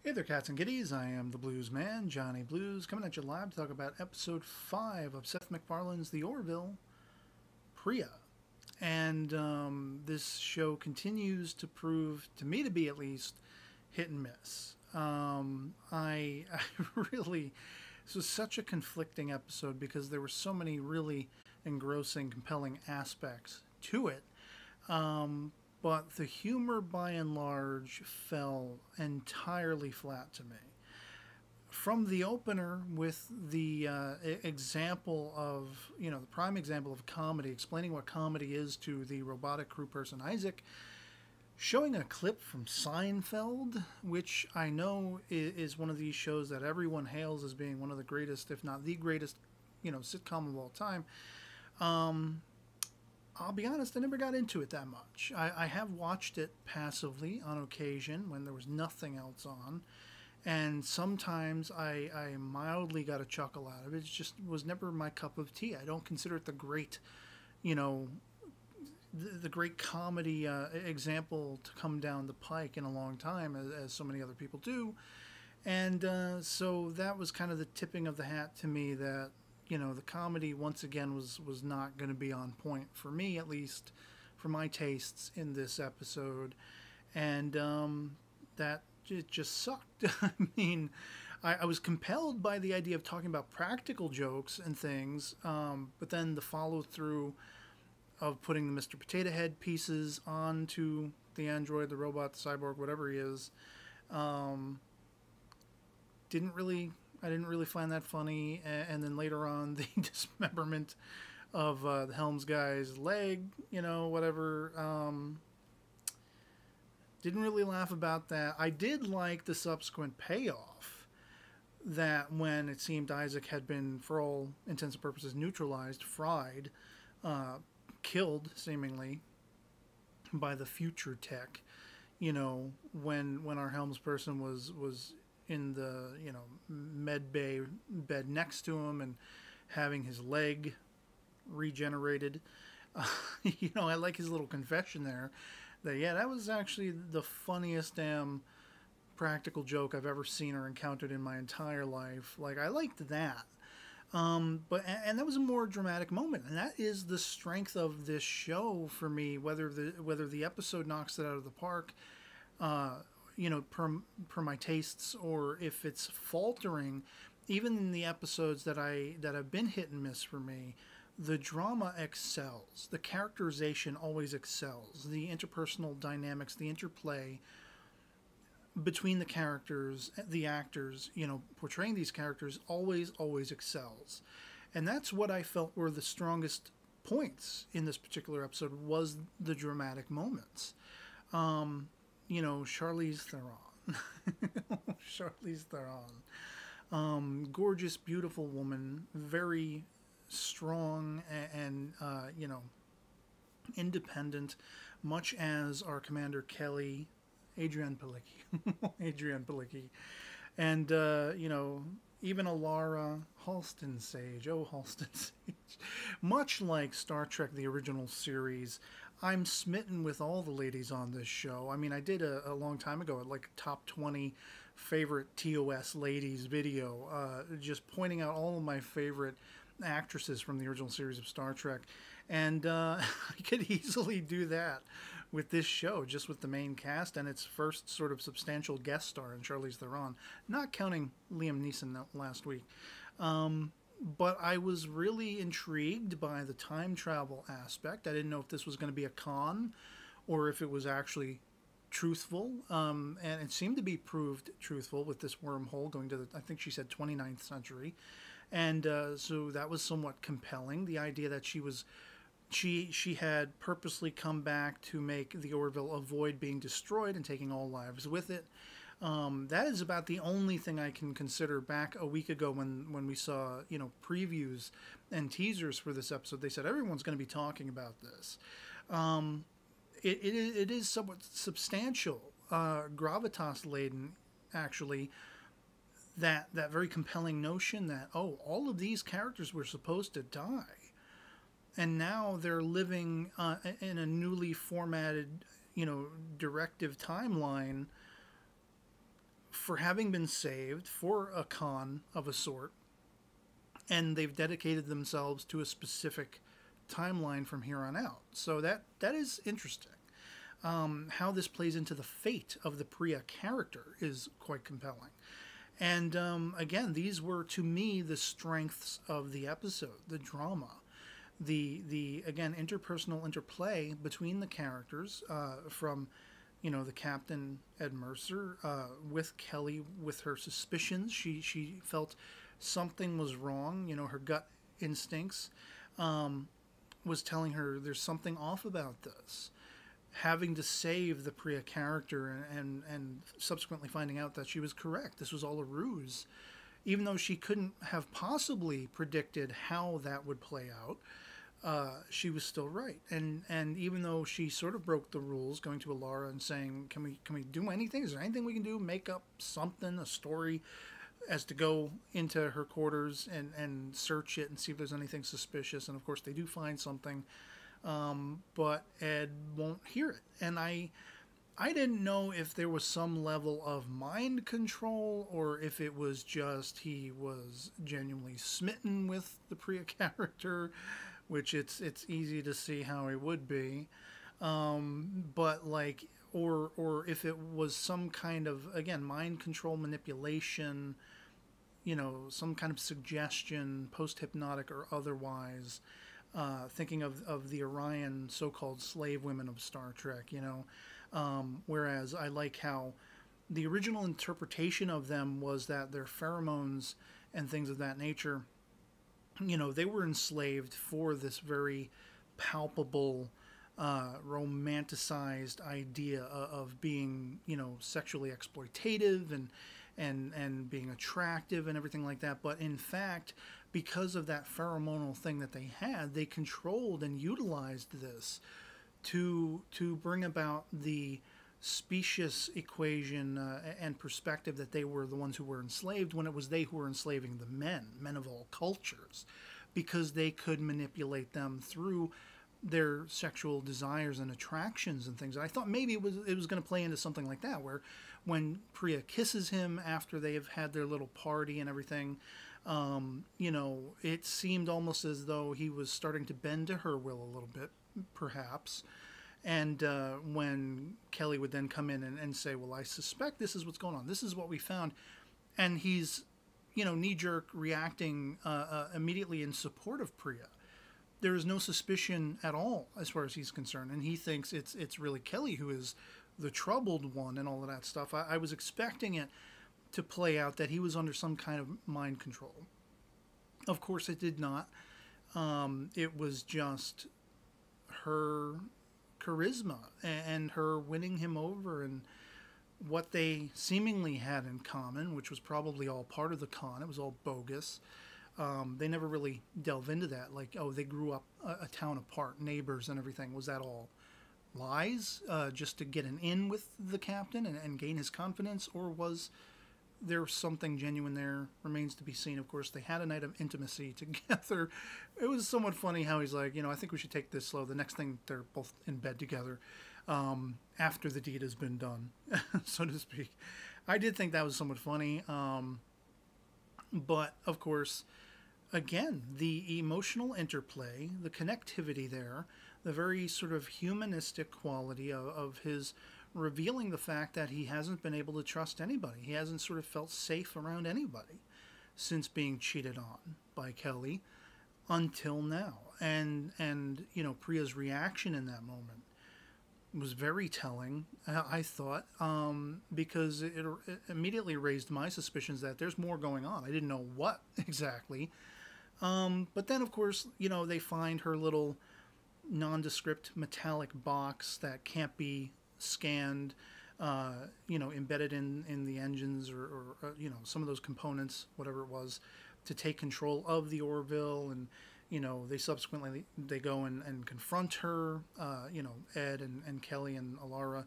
Hey there, cats and kitties. I am the Blues Man, Johnny Blues, coming at you live to talk about episode 5 of Seth MacFarlane's The Orville, Pria. And this show continues to prove, to me to be at least, hit and miss. I really, this was such a conflicting episode because there were so many really engrossing, compelling aspects to it. But the humor by and large fell entirely flat to me. From the opener with the example of, the prime example of comedy, explaining what comedy is to the robotic crew person Isaac, showing a clip from Seinfeld, which I know is one of these shows that everyone hails as being one of the greatest, if not the greatest, sitcom of all time. I'll be honest, I never got into it that much. I have watched it passively on occasion when there was nothing else on. And sometimes I mildly got a chuckle out of it. It just was never my cup of tea. I don't consider it the great, the great comedy example to come down the pike in a long time, as so many other people do. And so that was kind of the tipping of the hat to me that the comedy once again was not going to be on point for me, at least for my tastes in this episode, and that it just sucked. I mean, I was compelled by the idea of talking about practical jokes and things, but then the follow through of putting the Mr. Potato Head pieces onto the android, the robot, the cyborg, whatever he is, didn't really. I didn't really find that funny, and then later on, the dismemberment of the Helms guy's leg, whatever. Didn't really laugh about that. I did like the subsequent payoff that when it seemed Isaac had been, for all intents and purposes, neutralized, fried, killed, seemingly, by the future tech, when our Helms person was in the med bay bed next to him and having his leg regenerated. I like his little confession there that that was actually the funniest damn practical joke I've ever seen or encountered in my entire life. Like, I liked that. But that was a more dramatic moment, and that is the strength of this show for me. Whether the episode knocks it out of the park, per my tastes, or if it's faltering, even in the episodes that have been hit and miss for me, the drama excels. The characterization always excels. The interpersonal dynamics, the interplay between the characters, the actors, portraying these characters always excels. And that's what I felt were the strongest points in this particular episode, was the dramatic moments. Charlize Theron. Charlize Theron. Gorgeous, beautiful woman, very strong and independent, much as our Commander Kelly, Adrienne Palicki. And, even Alara Halston Sage. Oh, Halston Sage. Much like Star Trek, the original series, I'm smitten with all the ladies on this show. I mean, I did a long time ago, like top 20 favorite TOS ladies video, just pointing out all of my favorite actresses from the original series of Star Trek. And I could easily do that with this show, just with the main cast and its first sort of substantial guest star in Charlize Theron, not counting Liam Neeson last week. But I was really intrigued by the time travel aspect. I didn't know if this was going to be a con or if it was actually truthful. And it seemed to be proved truthful with this wormhole going to I think she said 29th century. And so that was somewhat compelling. The idea that she had purposely come back to make the Orville avoid being destroyed and taking all lives with it. That is about the only thing I can consider. Back a week ago when we saw, previews and teasers for this episode, they said everyone's going to be talking about this. It is somewhat substantial, gravitas-laden, actually, that very compelling notion that, all of these characters were supposed to die. And now they're living in a newly formatted, directive timeline for having been saved for a con of a sort, and they've dedicated themselves to a specific timeline from here on out. So that is interesting. How this plays into the fate of the Pria character is quite compelling. And again, these were to me the strengths of the episode, the drama, the again interpersonal interplay between the characters, from the captain, Ed Mercer, with Kelly, with her suspicions. She felt something was wrong. Her gut instincts was telling her there's something off about this. Having to save the Pria character, and subsequently finding out that she was correct. This was all a ruse. Even though she couldn't have possibly predicted how that would play out, she was still right. And even though she sort of broke the rules, going to Alara and saying, can we do anything? Is there anything we can do? Make up something, a story, as to go into her quarters and search it and see if there's anything suspicious. And of course they do find something. But Ed won't hear it. And I didn't know if there was some level of mind control, or if it was just he was genuinely smitten with the Pria character, which it's easy to see how he would be. But or if it was some kind of, again, mind control, manipulation, some kind of suggestion, post-hypnotic or otherwise. Thinking of the Orion so-called slave women of Star Trek, whereas I like how the original interpretation of them was that their pheromones and things of that nature, they were enslaved for this very palpable, romanticized idea of being, sexually exploitative and being attractive and everything like that. But in fact, because of that pheromonal thing that they had, they controlled and utilized this to bring about the specious equation and perspective that they were the ones who were enslaved, when it was they who were enslaving the men of all cultures, because they could manipulate them through their sexual desires and attractions and things. And I thought maybe it was going to play into something like that, where when Pria kisses him after they have had their little party and everything, it seemed almost as though he was starting to bend to her will a little bit, perhaps. And when Kelly would then come in and say, well, I suspect this is what's going on. This is what we found. And he's, knee-jerk reacting immediately in support of Pria. There is no suspicion at all as far as he's concerned. And he thinks it's really Kelly who is the troubled one and all of that stuff. I was expecting it to play out that he was under some kind of mind control. Of course, it did not. It was just her charisma and her winning him over, and what they seemingly had in common, which was probably all part of the con. It was all bogus. They never really delve into that. Like, oh, they grew up a town apart, neighbors and everything. Was that all lies, just to get an in with the captain and gain his confidence? Or was there something genuine there? Remains to be seen. Of course, they had a night of intimacy together. It was somewhat funny how he's like, I think we should take this slow. The next thing, they're both in bed together after the deed has been done, so to speak. I did think that was somewhat funny. But, of course, again, the emotional interplay, the connectivity there, the very sort of humanistic quality of his revealing the fact that he hasn't been able to trust anybody. He hasn't sort of felt safe around anybody since being cheated on by Kelly until now. And Priya's reaction in that moment was very telling, I thought, because it immediately raised my suspicions that there's more going on. I didn't know what exactly. But then, of course, they find her little nondescript metallic box that can't be scanned, embedded in the engines or some of those components, whatever it was, to take control of the Orville. And they subsequently go and confront her, Ed and Kelly and Alara,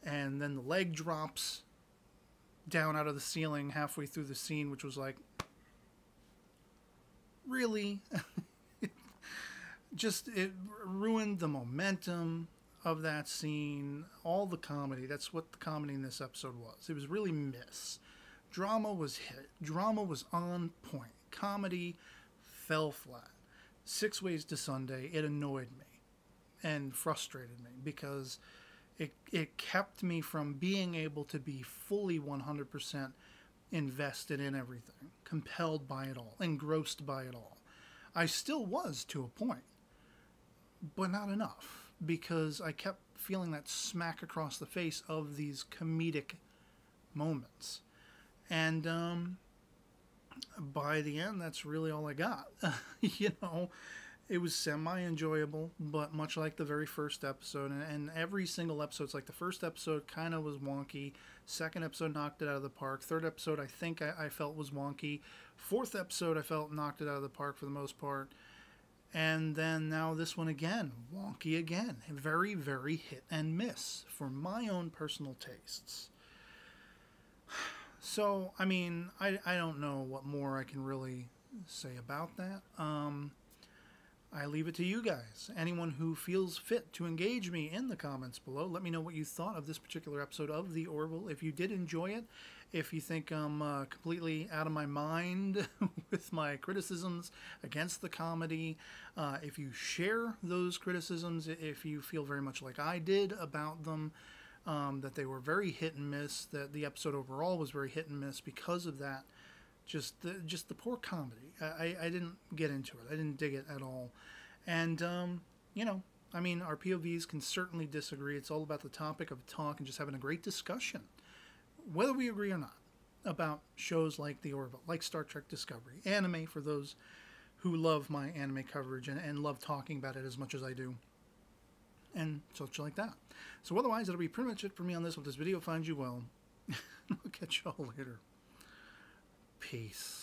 and then the leg drops down out of the ceiling halfway through the scene, which was like, really? It ruined the momentum of that scene, all the comedy, that's what the comedy in this episode was. It was really miss. Drama was hit. Drama was on point. Comedy fell flat. 6 Ways to Sunday, it annoyed me and frustrated me because it kept me from being able to be fully 100% invested in everything, compelled by it all, engrossed by it all. I still was to a point, but not enough, because I kept feeling that smack across the face of these comedic moments. And by the end, that's really all I got. You know, it was semi-enjoyable, but much like the very first episode, and every single episode, it's like the first episode kind of was wonky, second episode knocked it out of the park, third episode I think I felt was wonky, fourth episode I felt knocked it out of the park for the most part, and then now this one again, wonky again. Very, very hit and miss for my own personal tastes. So, I mean, I don't know what more I can really say about that. I leave it to you guys. Anyone who feels fit to engage me in the comments below, let me know what you thought of this particular episode of The Orville. If you did enjoy it, if you think I'm completely out of my mind with my criticisms against the comedy, if you share those criticisms, if you feel very much like I did about them, that they were very hit and miss, that the episode overall was very hit and miss because of that, just the poor comedy. I didn't get into it. I didn't dig it at all. And, you know, I mean, our POVs can certainly disagree. It's all about the topic of talk and just having a great discussion, whether we agree or not, about shows like The Orville, like Star Trek Discovery, anime for those who love my anime coverage and love talking about it as much as I do, and such like that. So otherwise, it'll be pretty much it for me on this. Hope this video finds you well. I'll catch y'all later. Peace.